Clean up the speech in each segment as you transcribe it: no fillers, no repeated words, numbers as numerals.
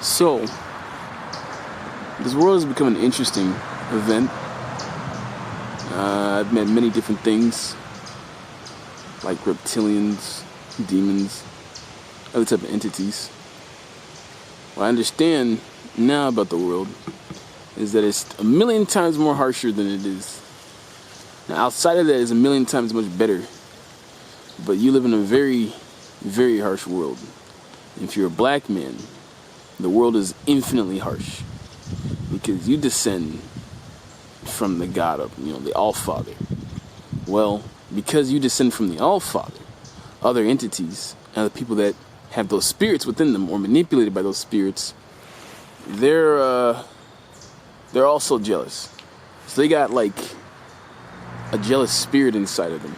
So, this world has become an interesting event. I've met many different things, like reptilians, demons, other type of entities. What I understand now about the world is that it's a million times more harsher than it is. Now, outside of that, it's a million times much better. But you live in a very, very harsh world. If you're a black man, the world is infinitely harsh because you descend from the God of, the All-Father. Well, because you descend from the All-Father, other entities and the people that have those spirits within them or manipulated by those spirits, they're also jealous. So they got like a jealous spirit inside of them.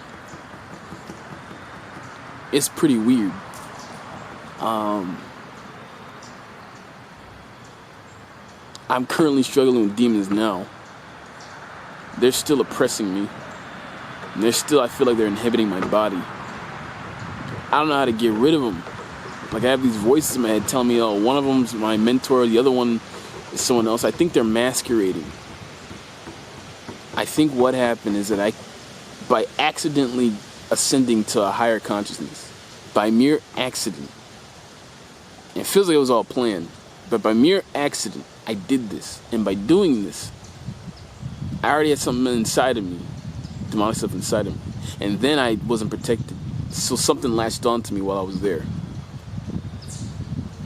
It's pretty weird. I'm currently struggling with demons now. They're still oppressing me. And I feel like they're inhibiting my body. I don't know how to get rid of them. Like I have these voices in my head telling me, oh, one of them's my mentor, the other one is someone else. I think they're masquerading. I think what happened is that by accidentally ascending to a higher consciousness, by mere accident, it feels like it was all planned, but by mere accident, I did this. And by doing this, I already had something inside of me, demonic stuff inside of me. And then I wasn't protected. So something latched onto me while I was there.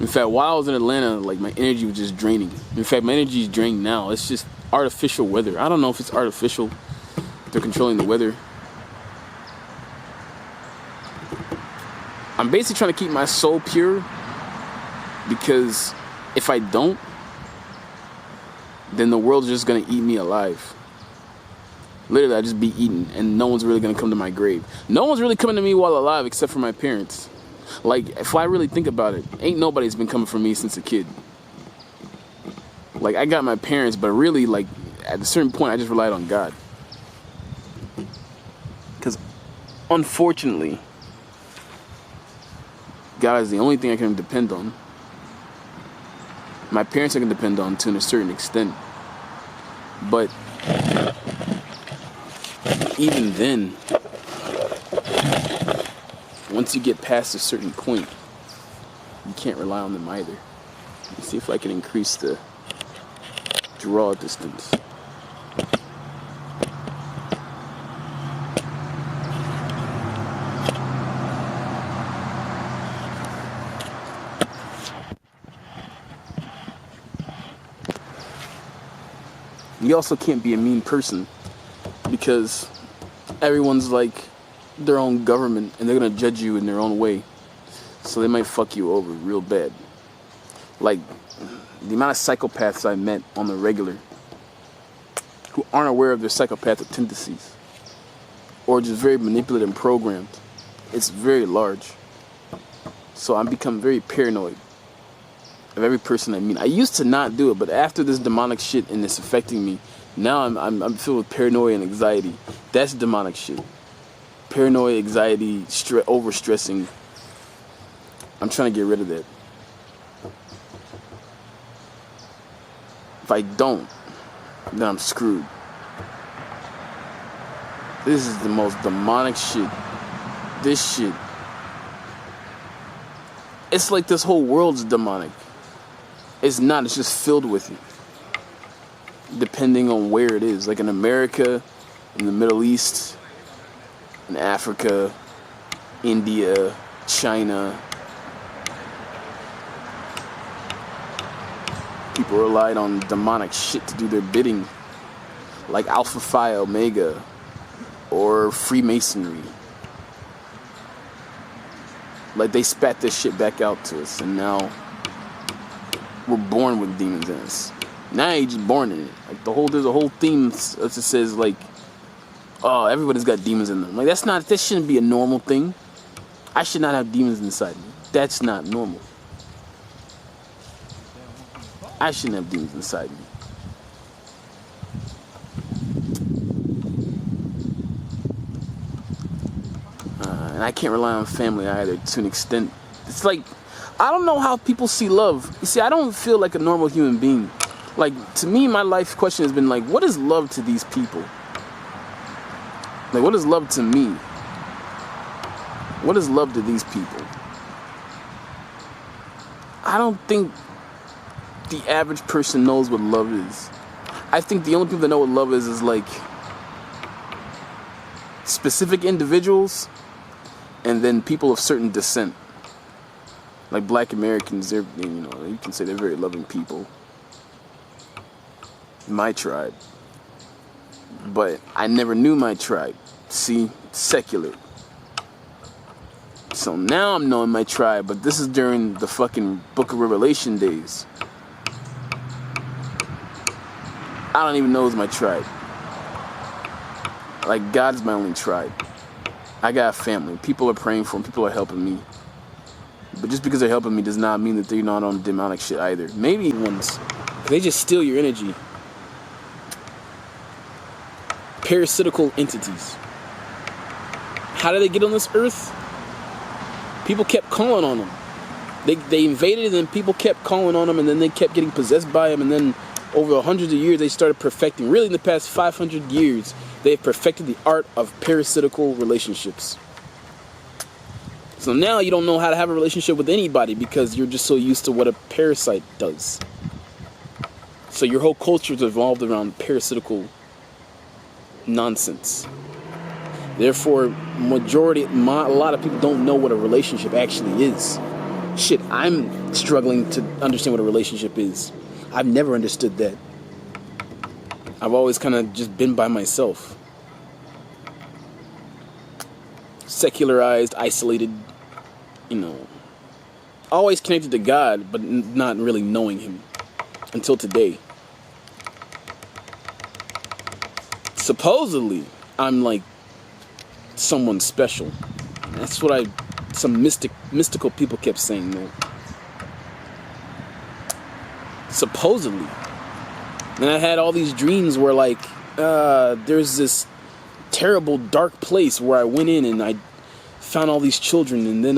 In fact, while I was in Atlanta, like my energy was just draining. In fact, my energy is drained now. It's just artificial weather. I don't know if it's artificial. They're controlling the weather. I'm basically trying to keep my soul pure because if I don't, then the world's just going to eat me alive. Literally, I'll just be eaten and no one's really going to come to my grave. No one's really coming to me while alive except for my parents. Like, if I really think about it, ain't nobody's been coming for me since a kid. Like, I got my parents, but really, like, at a certain point, I just relied on God. Because, unfortunately, God is the only thing I can depend on. My parents I can depend on to a certain extent. But even then, once you get past a certain point, you can't rely on them either. Let me see if I can increase the draw distance. You also can't be a mean person because everyone's like their own government and they're gonna judge you in their own way. So they might fuck you over real bad. Like the amount of psychopaths I met on the regular who aren't aware of their psychopathic tendencies or just very manipulative and programmed, it's very large. So I'm become very paranoid of every person I meet. I used to not do it, but after this demonic shit and it's affecting me, now I'm filled with paranoia and anxiety. That's demonic shit. Paranoia, anxiety, overstressing. I'm trying to get rid of that. If I don't, then I'm screwed. This is the most demonic shit. This shit. It's like this whole world's demonic. It's not, it's just filled with it. Depending on where it is. Like in America, in the Middle East, in Africa, India, China. People relied on demonic shit to do their bidding. Like Alpha Phi Omega or Freemasonry. Like they spat this shit back out to us and now we're born with demons in us. Now you're just born in it. Like there's a whole theme that says like, oh, everybody's got demons in them. Like that shouldn't be a normal thing. I should not have demons inside me. That's not normal. I shouldn't have demons inside me. And I can't rely on family either to an extent. It's like I don't know how people see love. You see, I don't feel like a normal human being. Like, to me, my life question has been like, what is love to these people? Like, what is love to me? What is love to these people? I don't think the average person knows what love is. I think the only people that know what love is like specific individuals and then people of certain descent. Like Black Americans, they're, you know, you can say they're very loving people. My tribe. But I never knew my tribe. See, secular. So now I'm knowing my tribe, but this is during the fucking Book of Revelation days. I don't even know who's my tribe. Like, God's my only tribe. I got a family. People are praying for me. People are helping me. But just because they're helping me does not mean that they're not on demonic shit either. Maybe ones, they just steal your energy. Parasitical entities. How did they get on this earth? People kept calling on them. They invaded and then people kept calling on them and then they kept getting possessed by them, and then over hundreds of years they started perfecting. Really in the past 500 years, they've perfected the art of parasitical relationships. So now you don't know how to have a relationship with anybody because you're just so used to what a parasite does. So your whole culture is evolved around parasitical nonsense. Therefore, a lot of people don't know what a relationship actually is. Shit, I'm struggling to understand what a relationship is. I've never understood that. I've always kind of just been by myself. Secularized, isolated, you know. Always connected to God, but not really knowing Him. Until today. Supposedly, I'm like someone special. That's what some mystical people kept saying, though. Supposedly. And I had all these dreams where, like, there's this terrible dark place where I went in and I found all these children, and then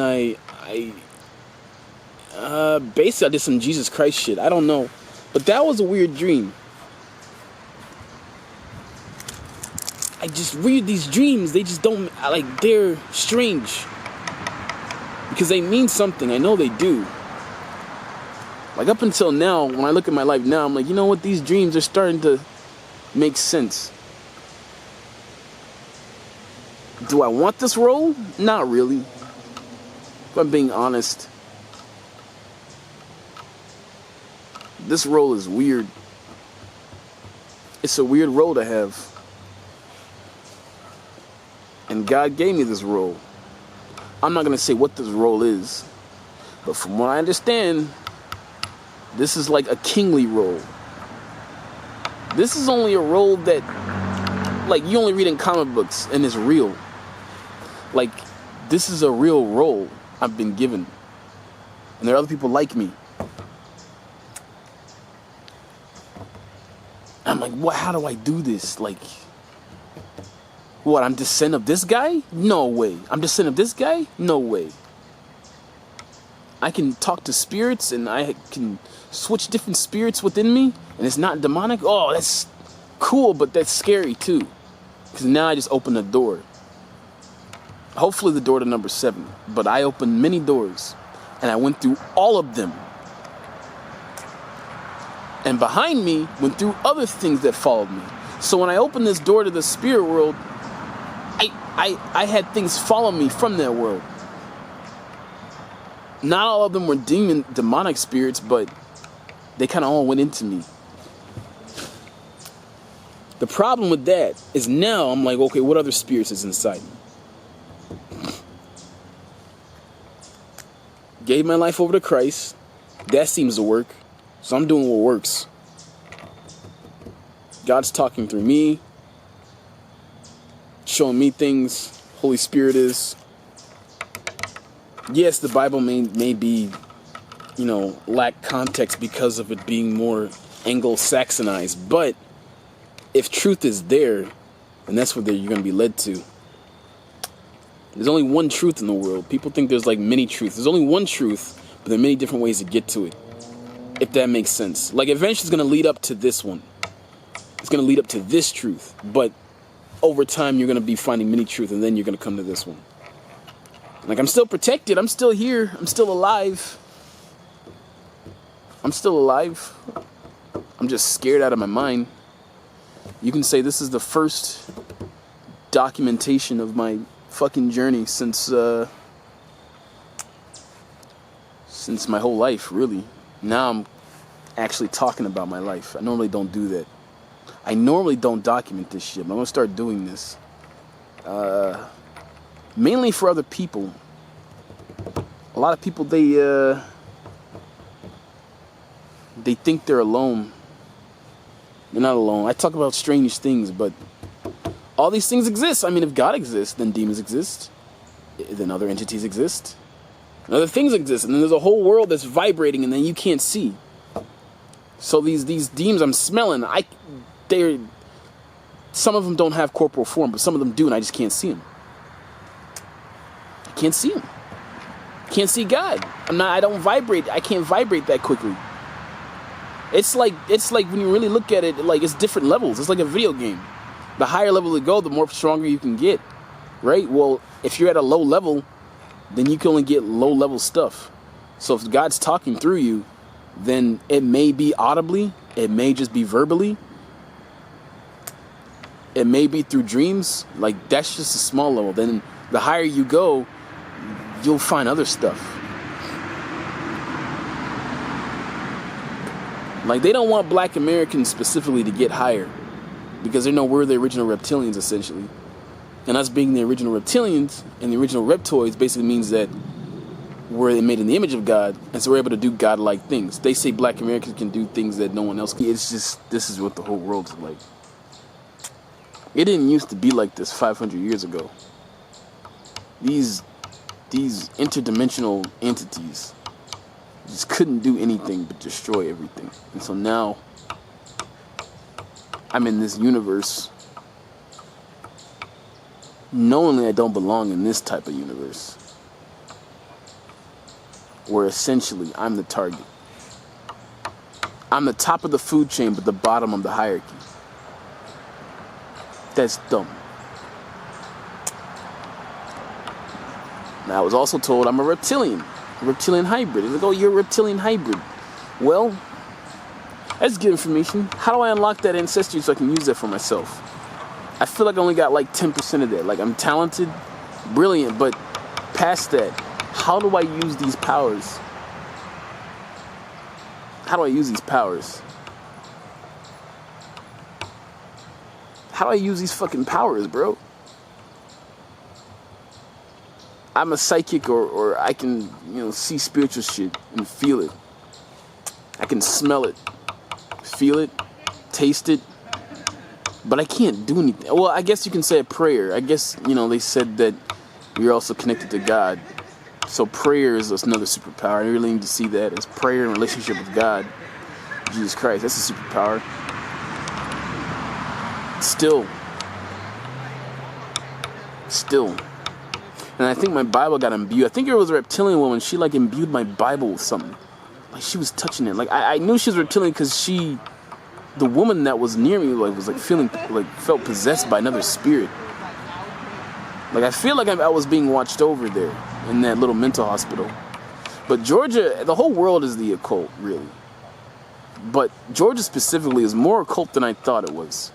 basically I did some Jesus Christ shit. I don't know. But that was a weird dream. I just read these dreams, they just don't, like, they're strange. Because they mean something, I know they do. Like, up until now, when I look at my life now, I'm like, you know what, these dreams are starting to make sense. Do I want this role? Not really. If I'm being honest. This role is weird. It's a weird role to have. And God gave me this role. I'm not going to say what this role is. But from what I understand, this is like a kingly role. This is only a role that, like, you only read in comic books and it's real. Like, this is a real role I've been given. And there are other people like me. I'm like, what? How do I do this? Like, what, I'm descendant of this guy? No way. I'm descendant of this guy? No way. I can talk to spirits and I can switch different spirits within me and it's not demonic? Oh, that's cool, but that's scary too. Because now I just opened a door. Hopefully the door to number 7. But I opened many doors and I went through all of them. And behind me went through other things that followed me. So when I opened this door to the spirit world, I had things follow me from that world. Not all of them were demonic spirits, but they kind of all went into me. The problem with that is now I'm like, okay, what other spirits is inside me? Gave my life over to Christ. That seems to work. So I'm doing what works. God's talking through me. Showing me things. Holy Spirit is. Yes, the Bible may be, you know, lack context because of it being more Anglo-Saxonized. But if truth is there, then that's what you're going to be led to. There's only one truth in the world. People think there's like many truths. There's only one truth, but there are many different ways to get to it, if that makes sense. Like, eventually it's going to lead up to this one. It's going to lead up to this truth, but over time you're going to be finding many truths, and then you're going to come to this one. Like, I'm still protected. I'm still here. I'm still alive. I'm still alive. I'm just scared out of my mind. You can say this is the first documentation of my fucking journey since my whole life, really. Now I'm actually talking about my life. I normally don't do that. I normally don't document this shit, but I'm gonna start doing this. Mainly for other people. A lot of people, they think they're alone. They're not alone. I talk about strange things, but all these things exist. I mean, if God exists, then demons exist. Then other entities exist. And other things exist. And then there's a whole world that's vibrating and then you can't see. So these demons I'm smelling, some of them don't have corporal form, but some of them do, and I just can't see them. I can't see them. I can't see God. I don't vibrate. I can't vibrate that quickly. It's like when you really look at it, like, it's different levels. It's like a video game. The higher level you go, the more stronger you can get, right? Well, if you're at a low level, then you can only get low level stuff. So if God's talking through you, then it may be audibly, it may just be verbally, it may be through dreams. Like, that's just a small level. Then the higher you go, you'll find other stuff. Like, they don't want black Americans specifically to get higher because they know we're the original reptilians, essentially. And us being the original reptilians and the original reptoids basically means that we're made in the image of God, and so we're able to do God-like things. They say black Americans can do things that no one else can. It's just, this is what the whole world's like. It didn't used to be like this 500 years ago. These interdimensional entities just couldn't do anything but destroy everything. And so now I'm in this universe knowing that I don't belong in this type of universe, where essentially I'm the target. I'm the top of the food chain, but the bottom of the hierarchy. That's dumb. Now, I was also told I'm a reptilian hybrid. It's like, oh, you're a reptilian hybrid. Well, that's good information. How do I unlock that ancestry so I can use that for myself? I feel like I only got like 10% of that. Like, I'm talented, brilliant, but past that, how do I use these powers? How do I use these powers? How do I use these fucking powers, bro? I'm a psychic, or I can, see spiritual shit and feel it. I can smell it, feel it, taste it, but I can't do anything. Well, I guess you can say a prayer. I guess, they said that we're also connected to God. So prayer is another superpower. I really need to see that as prayer in relationship with God, Jesus Christ. That's a superpower. Still. And I think my Bible got imbued. I think it was a reptilian woman. She imbued my Bible with something. Like, she was touching it. Like, I knew she was reptilian because the woman that was near me, was felt possessed by another spirit. Like, I feel like I was being watched over there in that little mental hospital. But Georgia, the whole world is the occult, really. But Georgia specifically is more occult than I thought it was.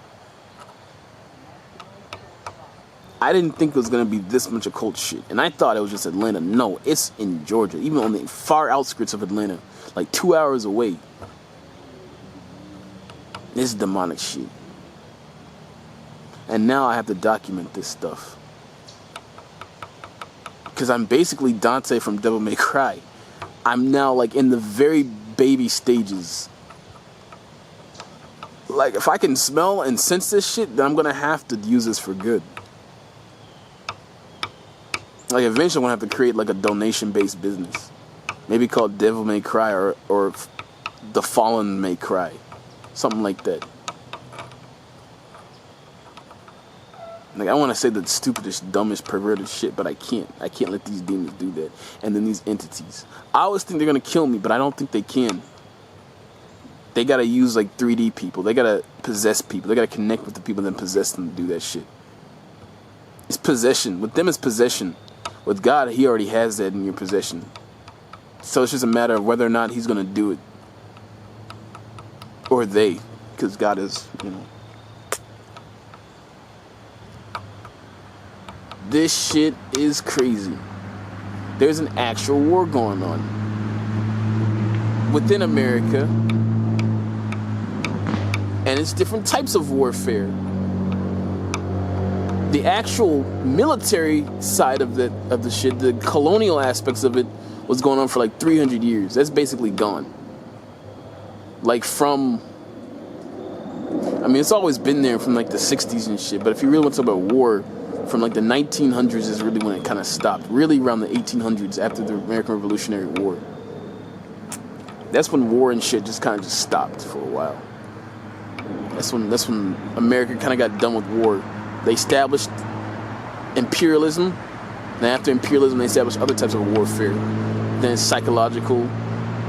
I didn't think it was going to be this much occult shit. And I thought it was just Atlanta. No, it's in Georgia. Even on the far outskirts of Atlanta. Like 2 hours away. This is demonic shit. And now I have to document this stuff. Because I'm basically Dante from Devil May Cry. I'm now in the very baby stages. Like, if I can smell and sense this shit, then I'm going to have to use this for good. Like, eventually I'm going to have to create a donation-based business. Maybe called Devil May Cry or The Fallen May Cry. Something like that. Like, I want to say the stupidest, dumbest, perverted shit, but I can't. I can't let these demons do that. And then these entities. I always think they're going to kill me, but I don't think they can. They got to use, like, 3D people. They got to possess people. They got to connect with the people and then possess them to do that shit. It's possession. With them, it's possession. With God, he already has that in your possession. So it's just a matter of whether or not he's going to do it. Or they. Because God is, you know. This shit is crazy. There's an actual war going on within America, and it's different types of warfare. The actual military side of the shit, the colonial aspects of it, was going on for like 300 years. That's basically gone. Like from, I mean, it's always been there from like the 60s and shit, but if you really want to talk about war, from like the 1900s is really when it kind of stopped. Really around the 1800s after the American Revolutionary War. That's when war and shit just kind of just stopped for a while. That's when America kind of got done with war. They established imperialism. And after imperialism, they established other types of warfare. Then psychological,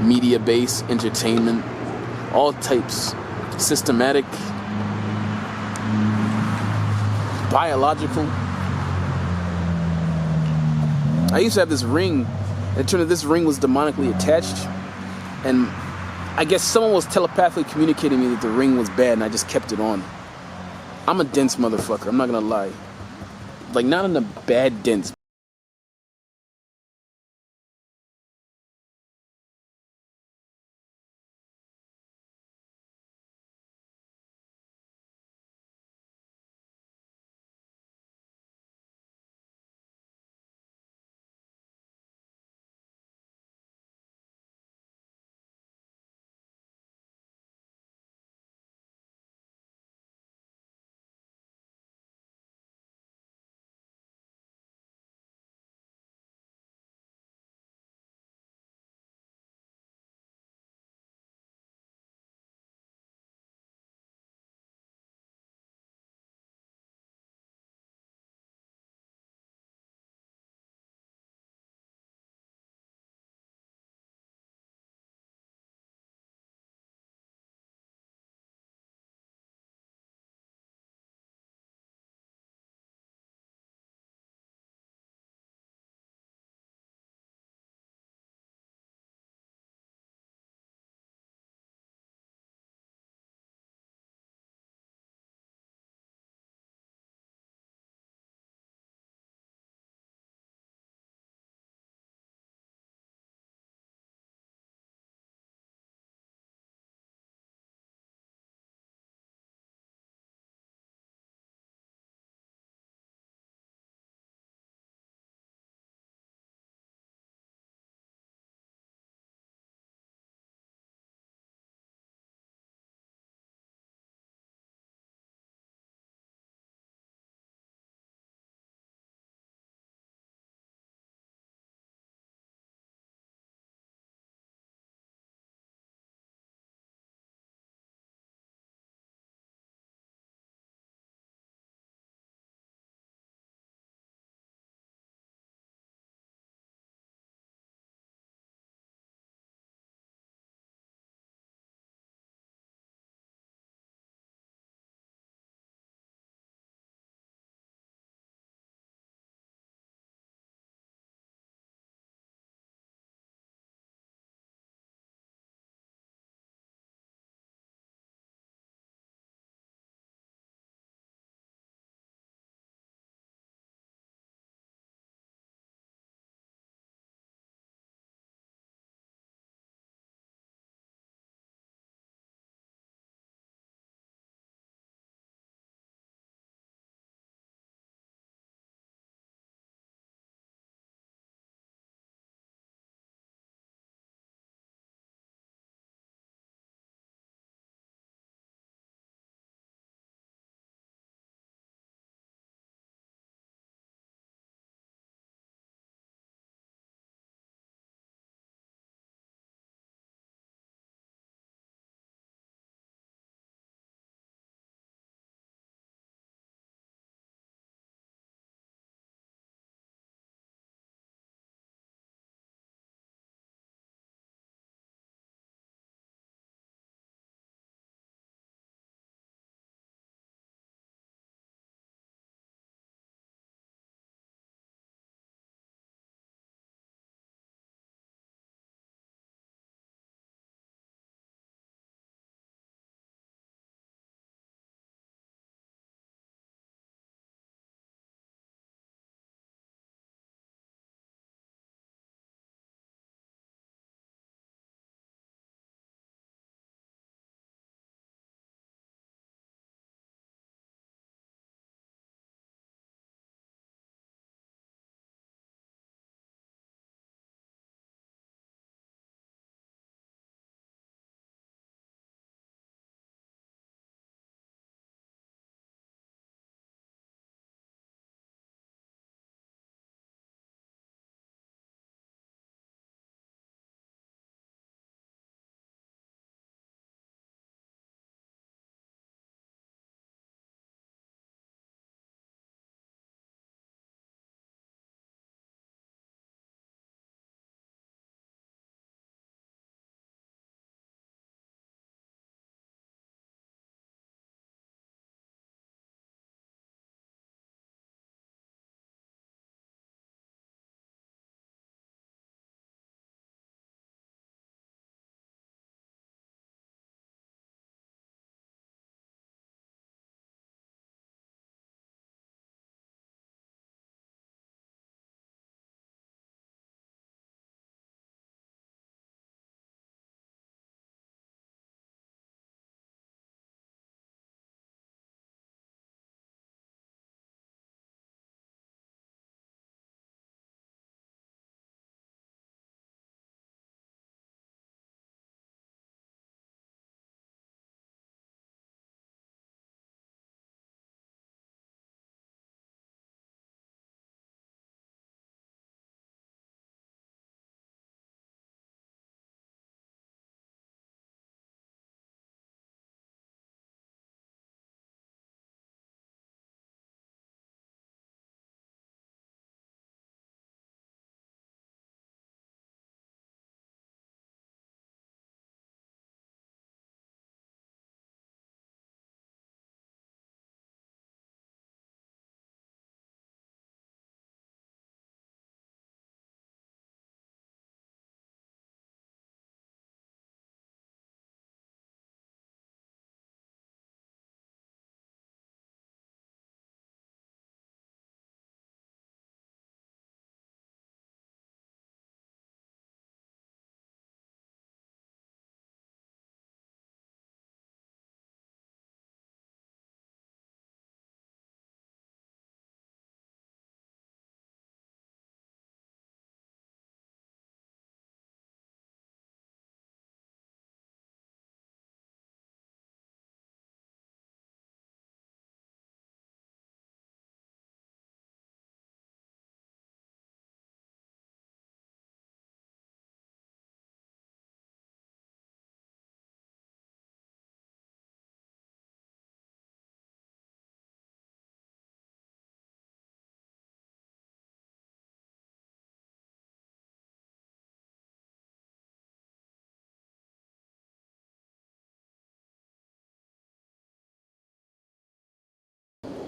media-based, entertainment, all types, systematic, biological. I used to have this ring, and it turned out this ring was demonically attached, and I guess someone was telepathically communicating to me that the ring was bad, and I just kept it on. I'm a dense motherfucker, I'm not gonna lie. Like, not in a bad dense,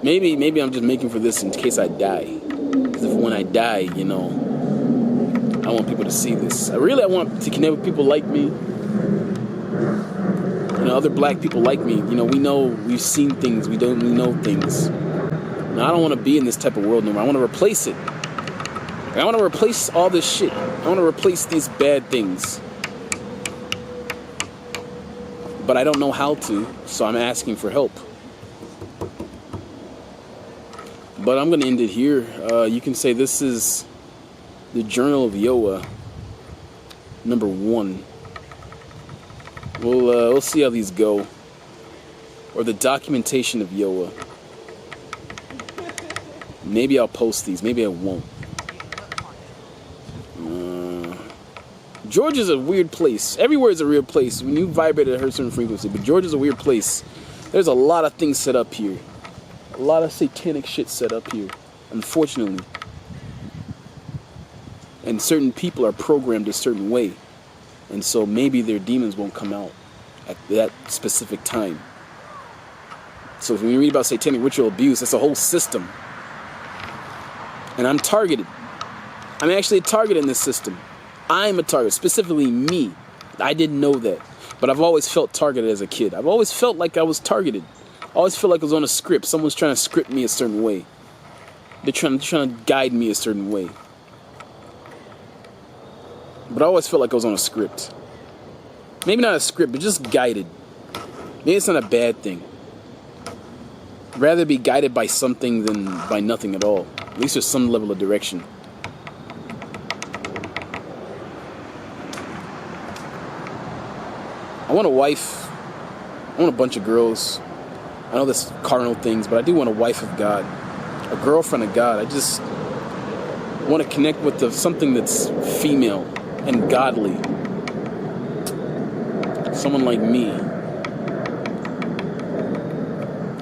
Maybe I'm just making for this in case I die. Because if when I die, you know, I want people to see this. I want to connect with people like me. You know, other black people like me. You know, we've seen things. We know things. Now, I don't want to be in this type of world no more. I want to replace it. I want to replace all this shit. I want to replace these bad things. But I don't know how to, so I'm asking for help. But I'm going to end it here. You can say this is the Journal of Yoa, number 1. We'll see how these go. Or the documentation of Yoa. Maybe I'll post these. Maybe I won't. Georgia's a weird place. Everywhere is a weird place. When you vibrate at a certain frequency. But Georgia's a weird place. There's a lot of things set up here. A lot of satanic shit set up here. Unfortunately. And certain people are programmed a certain way. And so maybe their demons won't come out at that specific time. So when you read about satanic ritual abuse, it's a whole system. And I'm targeted. I'm actually a target in this system. I'm a target, specifically me. I didn't know that. But I've always felt targeted as a kid. I've always felt like I was targeted. I always felt like I was on a script. Someone's trying to script me a certain way. They're trying to guide me a certain way. But I always felt like I was on a script. Maybe not a script, but just guided. Maybe it's not a bad thing. I'd rather be guided by something than by nothing at all. At least there's some level of direction. I want a wife. I want a bunch of girls. I know that's carnal things, but I do want a wife of God. A girlfriend of God. I just want to connect with something that's female and godly. Someone like me.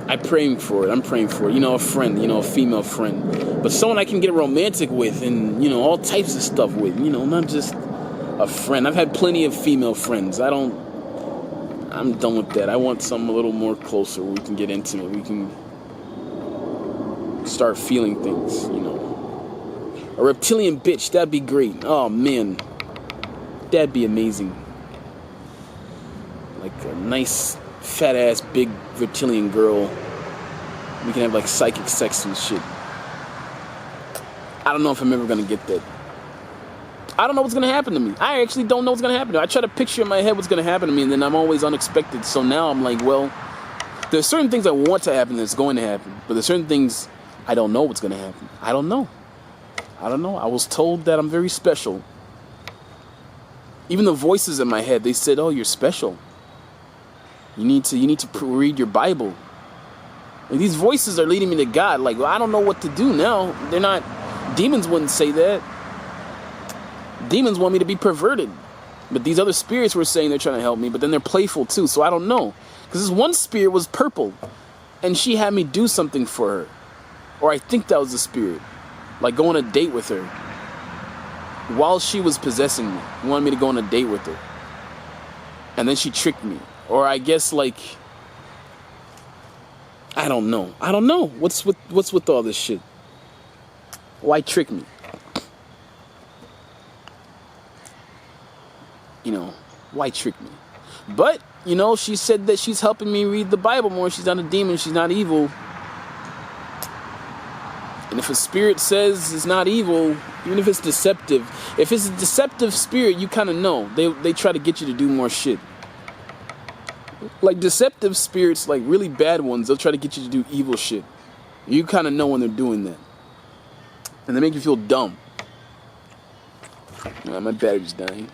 I'm praying for it. You know, a friend, you know, a female friend. But someone I can get romantic with and, you know, all types of stuff with. You know, not just a friend. I've had plenty of female friends. I'm done with that. I want something a little more closer where we can get intimate. We can start feeling things, you know. A reptilian bitch, that'd be great. Oh, man. That'd be amazing. Like a nice, fat-ass, big reptilian girl. We can have, like, psychic sex and shit. I don't know if I'm ever going to get that. I don't know what's going to happen to me. I actually don't know what's going to happen to me. I try to picture in my head what's going to happen to me, and then I'm always unexpected. So now I'm like, well, there's certain things I want to happen that's going to happen. But there's certain things I don't know what's going to happen. I don't know. I was told that I'm very special. Even the voices in my head, they said, oh, you're special. You need to read your Bible. And these voices are leading me to God. Like, well, I don't know what to do now. They're not... Demons wouldn't say that. Demons want me to be perverted. But these other spirits were saying they're trying to help me, but then they're playful too, so I don't know. Because this one spirit was purple, and she had me do something for her. Or I think that was the spirit. Like go on a date with her. While she was possessing me. She wanted me to go on a date with her. And then she tricked me. Or I guess like... I don't know. What's with all this shit? Why trick me? You know, why trick me? But, you know, she said that she's helping me read the Bible more. She's not a demon. She's not evil. And if a spirit says it's not evil, even if it's deceptive, if it's a deceptive spirit, you kind of know. They try to get you to do more shit. Like deceptive spirits, like really bad ones, they'll try to get you to do evil shit. You kind of know when they're doing that. And they make you feel dumb. My battery's dying.